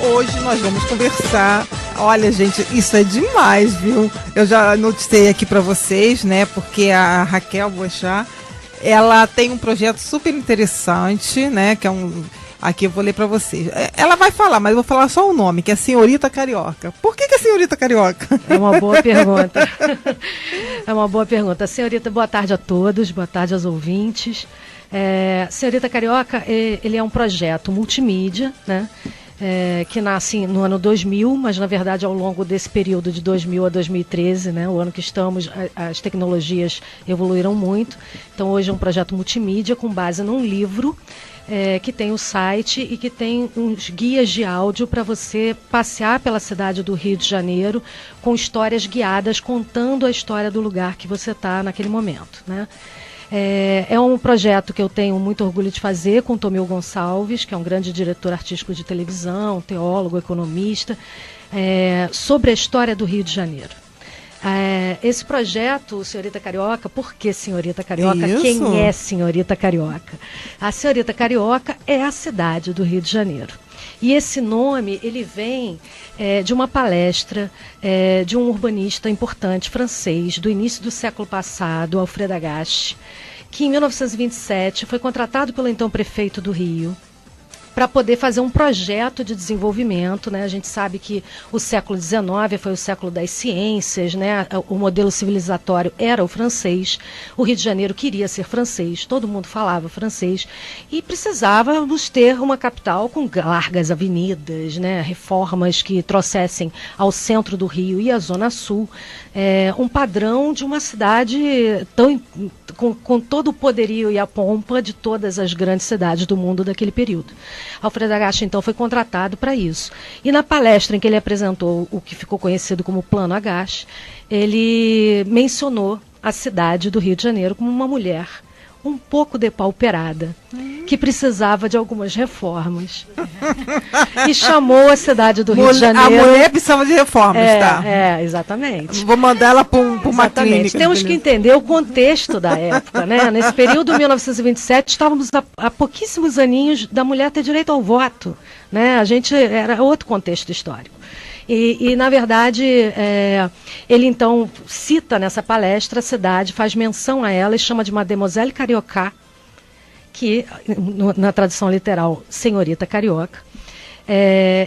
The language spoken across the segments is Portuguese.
Hoje nós vamos conversar. Olha, gente, isso é demais, viu? Eu já notei aqui para vocês, né? Porque a Raquel Boechat, ela tem um projeto super interessante, né? Que é um... Aqui eu vou ler para vocês. Ela vai falar, mas eu vou falar só o nome, que é Senhorita Carioca. Por que é Senhorita Carioca? É uma boa pergunta. É uma boa pergunta. Senhorita, boa tarde a todos, boa tarde aos ouvintes. Senhorita Carioca, ele é um projeto multimídia, né? Que nasce no ano 2000, mas na verdade ao longo desse período de 2000 a 2013, né, o ano que estamos, as tecnologias evoluíram muito. Então hoje é um projeto multimídia com base num livro que tem o site e que tem uns guias de áudio para você passear pela cidade do Rio de Janeiro com histórias guiadas contando a história do lugar que você está naquele momento, né? É um projeto que eu tenho muito orgulho de fazer com o Tomeu Gonçalves, que é um grande diretor artístico de televisão, teólogo, economista, sobre a história do Rio de Janeiro. Esse projeto, Senhorita Carioca, por que Senhorita Carioca? Isso. Quem é Senhorita Carioca? A Senhorita Carioca é a cidade do Rio de Janeiro. E esse nome, ele vem de uma palestra de um urbanista importante francês do início do século passado, Alfred Agache, que em 1927 foi contratado pelo então prefeito do Rio para poder fazer um projeto de desenvolvimento, né? A gente sabe que o século XIX foi o século das ciências, né? O modelo civilizatório era o francês, o Rio de Janeiro queria ser francês, todo mundo falava francês e precisávamos ter uma capital com largas avenidas, né? Reformas que trouxessem ao centro do Rio e à Zona Sul um padrão de uma cidade com todo o poderio e a pompa de todas as grandes cidades do mundo daquele período. Alfred Agache, então, foi contratado para isso. E na palestra em que ele apresentou o que ficou conhecido como Plano Agache, ele mencionou a cidade do Rio de Janeiro como uma mulher um pouco depauperada, que precisava de algumas reformas. E chamou a cidade do Rio de Janeiro... A mulher precisava de reformas, tá? Exatamente. Vou mandar ela para uma clínica. Temos que entender o contexto da época, né? Nesse período, 1927, estávamos a pouquíssimos aninhos da mulher ter direito ao voto, né? Era outro contexto histórico. E na verdade, ele então cita nessa palestra a cidade, faz menção a ela e chama de Mademoiselle Carioca, que na tradução literal, Senhorita Carioca.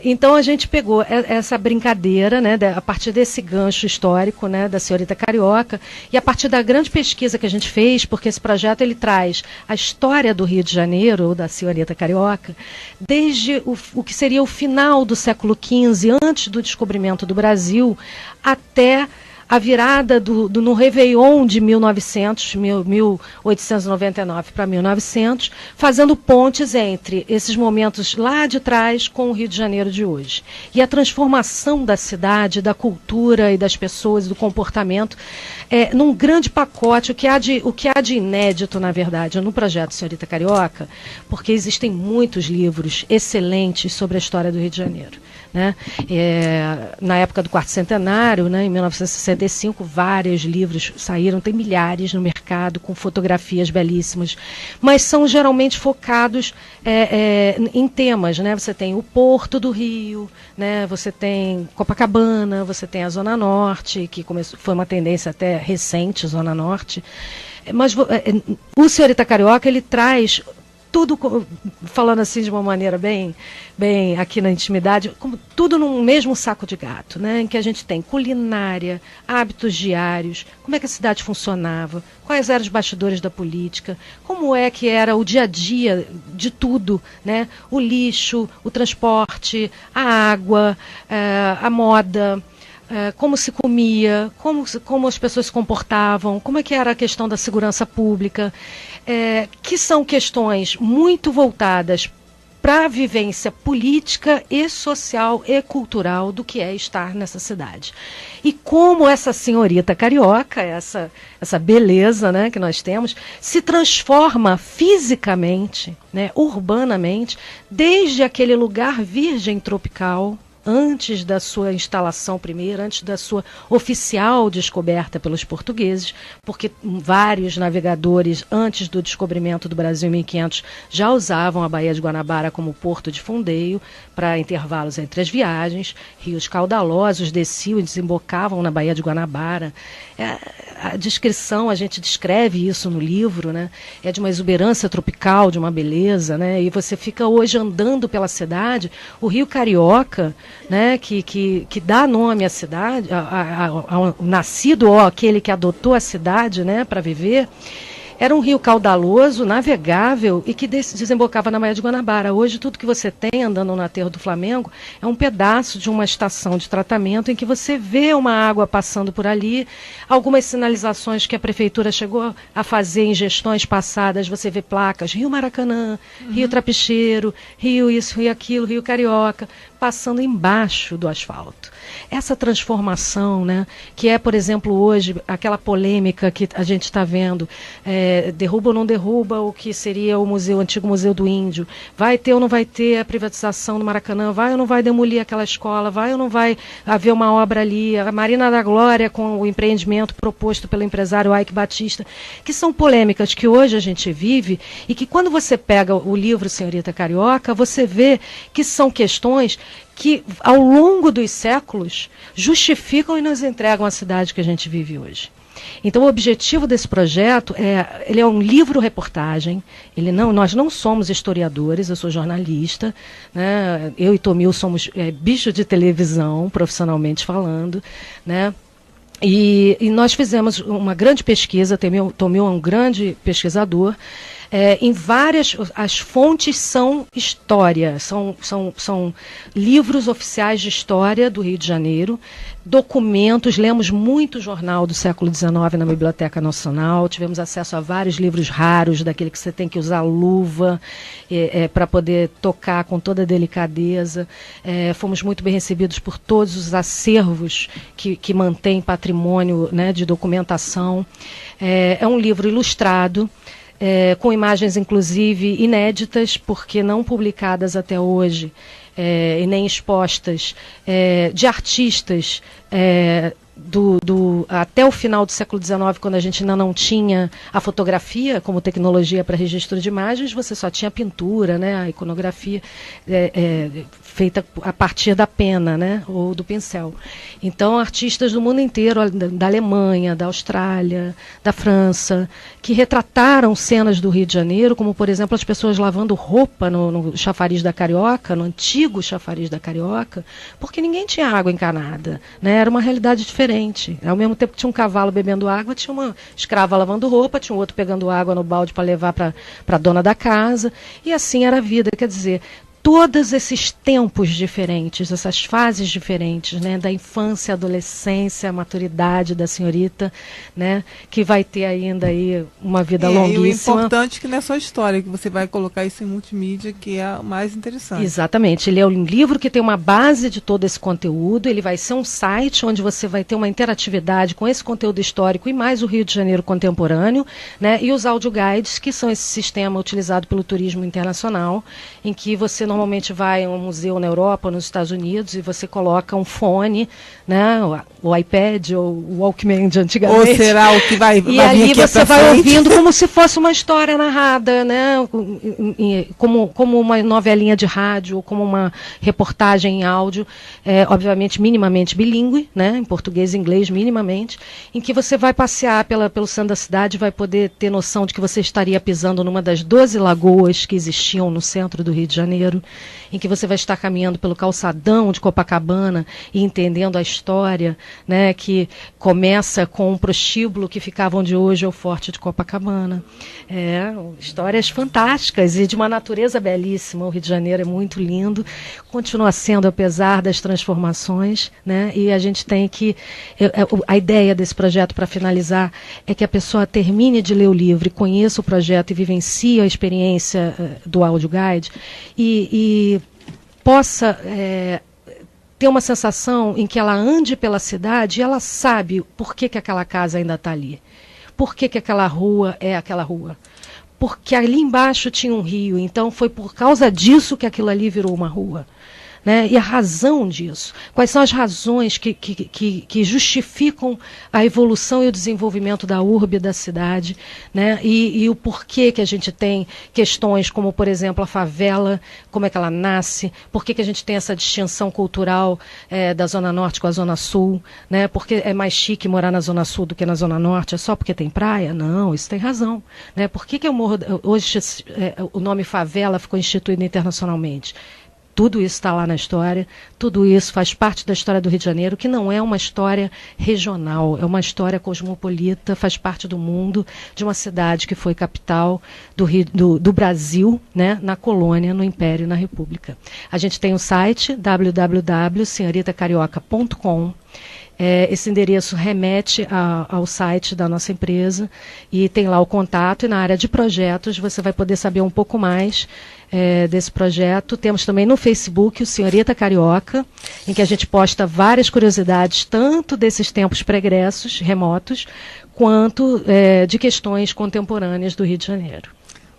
Então a gente pegou essa brincadeira, né, a partir desse gancho histórico, né, da Senhorita Carioca, e a partir da grande pesquisa que a gente fez, porque esse projeto ele traz a história do Rio de Janeiro, ou da Senhorita Carioca, desde o que seria o final do século XV, antes do descobrimento do Brasil, até a virada no Réveillon de 1899 para 1900, fazendo pontes entre esses momentos lá de trás com o Rio de Janeiro de hoje. E a transformação da cidade, da cultura e das pessoas, do comportamento, num grande pacote, o que há de inédito, na verdade, no projeto Senhorita Carioca, porque existem muitos livros excelentes sobre a história do Rio de Janeiro. Né? Na época do quarto centenário, né, em 1965, vários livros saíram, tem milhares no mercado, com fotografias belíssimas, mas são geralmente focados em temas, né? Você tem o Porto do Rio, né? Você tem Copacabana, você tem a Zona Norte, que foi uma tendência até recente, Zona Norte, mas o Senhorita Carioca, ele traz tudo, falando assim de uma maneira bem aqui na intimidade, como tudo num mesmo saco de gato, né? Em que a gente tem culinária, hábitos diários, como é que a cidade funcionava, quais eram os bastidores da política, como é que era o dia a dia de tudo, né? O lixo, o transporte, a água, a moda, como se comia, como as pessoas se comportavam, como é que era a questão da segurança pública, que são questões muito voltadas para a vivência política e social e cultural do que é estar nessa cidade. E como essa senhorita carioca, essa beleza, né, que nós temos, se transforma fisicamente, né, urbanamente, desde aquele lugar virgem tropical, antes da sua instalação primeira, antes da sua oficial descoberta pelos portugueses, porque vários navegadores, antes do descobrimento do Brasil em 1500, já usavam a Baía de Guanabara como porto de fundeio para intervalos entre as viagens. Rios caudalosos desciam e desembocavam na Baía de Guanabara. A descrição, a gente descreve isso no livro, né? É de uma exuberância tropical, de uma beleza, né? E você fica hoje andando pela cidade, o Rio Carioca, né? Que dá nome à cidade, ao nascido, ou aquele que adotou a cidade, né? Para viver. Era um rio caudaloso, navegável e que desembocava na Baía de Guanabara. Hoje, tudo que você tem andando no aterro do Flamengo é um pedaço de uma estação de tratamento em que você vê uma água passando por ali, algumas sinalizações que a prefeitura chegou a fazer em gestões passadas, você vê placas, Rio Maracanã, Rio Trapicheiro, Rio isso, Rio aquilo, Rio Carioca, passando embaixo do asfalto. Essa transformação, né, que é, por exemplo, hoje, aquela polêmica que a gente está vendo, derruba ou não derruba o que seria o antigo Museu do Índio, vai ter ou não vai ter a privatização do Maracanã, vai ou não vai demolir aquela escola, vai ou não vai haver uma obra ali, a Marina da Glória com o empreendimento proposto pelo empresário Ike Batista, que são polêmicas que hoje a gente vive e que quando você pega o livro Senhorita Carioca, você vê que são questões que, ao longo dos séculos, justificam e nos entregam a cidade que a gente vive hoje. Então, o objetivo desse projeto ele é um livro-reportagem. Nós não somos historiadores, eu sou jornalista, né? Eu e Tomil somos bicho de televisão, profissionalmente falando, né? E nós fizemos uma grande pesquisa, Tomil é um grande pesquisador, em várias, as fontes são história, são livros oficiais de história do Rio de Janeiro, documentos, lemos muito jornal do século XIX na Biblioteca Nacional, tivemos acesso a vários livros raros, daquele que você tem que usar luva para poder tocar com toda a delicadeza. Fomos muito bem recebidos por todos os acervos que mantêm patrimônio, né, de documentação. É um livro ilustrado, com imagens, inclusive, inéditas, porque não publicadas até hoje, e nem expostas, de artistas até o final do século XIX, quando a gente ainda não tinha a fotografia como tecnologia para registro de imagens, você só tinha a pintura, né, a iconografia feita a partir da pena, né, ou do pincel. Então, artistas do mundo inteiro, da Alemanha, da Austrália, da França, que retrataram cenas do Rio de Janeiro, como, por exemplo, as pessoas lavando roupa no chafariz da Carioca, no antigo chafariz da Carioca, porque ninguém tinha água encanada, né, era uma realidade diferente. Ao mesmo tempo que tinha um cavalo bebendo água, tinha uma escrava lavando roupa, tinha um outro pegando água no balde para levar para a dona da casa, e assim era a vida. Quer dizer, todos esses tempos diferentes, essas fases diferentes, né, da infância, adolescência, maturidade da senhorita, né, que vai ter ainda aí uma vida longuíssima. E o importante é que não é só história, que você vai colocar isso em multimídia, que é o mais interessante. Exatamente, ele é um livro que tem uma base de todo esse conteúdo, ele vai ser um site onde você vai ter uma interatividade com esse conteúdo histórico e mais o Rio de Janeiro contemporâneo, né, e os audioguides, que são esse sistema utilizado pelo turismo internacional, em que você normalmente vai a um museu na Europa ou nos Estados Unidos e você coloca um fone, né, o iPad ou o Walkman de antigamente. Ou será o que vai e ali você vai ouvindo como se fosse uma história narrada, né, como uma novelinha de rádio ou como uma reportagem em áudio, obviamente minimamente bilíngue, né, em português e inglês minimamente, em que você vai passear pelo centro da cidade e vai poder ter noção de que você estaria pisando numa das 12 lagoas que existiam no centro do Rio de Janeiro, em que você vai estar caminhando pelo calçadão de Copacabana e entendendo a história, né, que começa com um prostíbulo que ficava onde hoje é o Forte de Copacabana. Histórias fantásticas e de uma natureza belíssima. O Rio de Janeiro é muito lindo, continua sendo, apesar das transformações, né, e a gente tem que... A ideia desse projeto, para finalizar, é que a pessoa termine de ler o livro e conheça o projeto e vivencie a experiência do audioguide e possa ter uma sensação em que ela ande pela cidade e ela sabe por que aquela casa ainda está ali, por que aquela rua é aquela rua, porque ali embaixo tinha um rio, então foi por causa disso que aquilo ali virou uma rua, né? E a razão disso. Quais são as razões que justificam a evolução e o desenvolvimento da urbe, da cidade, né? E o porquê que a gente tem questões como, por exemplo, a favela, como é que ela nasce, por que a gente tem essa distinção cultural da Zona Norte com a Zona Sul, né? Porque é mais chique morar na Zona Sul do que na Zona Norte, é só porque tem praia? Não, isso tem razão, né? Por que eu morro... Hoje o nome favela ficou instituído internacionalmente? Tudo isso está lá na história, tudo isso faz parte da história do Rio de Janeiro, que não é uma história regional, é uma história cosmopolita, faz parte do mundo, de uma cidade que foi capital do Brasil, né, na colônia, no Império e na República. A gente tem o site www.senhoritacarioca.com. Esse endereço remete ao site da nossa empresa e tem lá o contato, e na área de projetos você vai poder saber um pouco mais desse projeto. Temos também no Facebook o Senhorita Carioca, em que a gente posta várias curiosidades, tanto desses tempos pregressos, remotos, quanto de questões contemporâneas do Rio de Janeiro.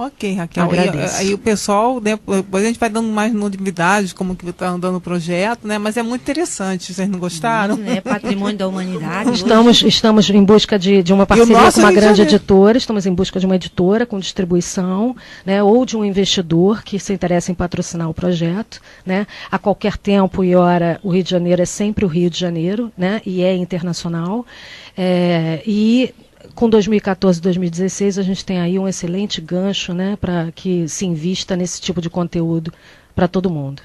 Ok, Raquel. Aí o pessoal, depois a gente vai dando mais novidades, como que está andando o projeto, né? Mas é muito interessante, vocês não gostaram? É patrimônio da humanidade. Estamos em busca de uma parceria com uma grande editora, estamos em busca de uma editora com distribuição, né? Ou de um investidor que se interessa em patrocinar o projeto, né? A qualquer tempo e hora, o Rio de Janeiro é sempre o Rio de Janeiro, né? E é internacional. Com 2014 e 2016, a gente tem aí um excelente gancho, né, para que se invista nesse tipo de conteúdo para todo mundo.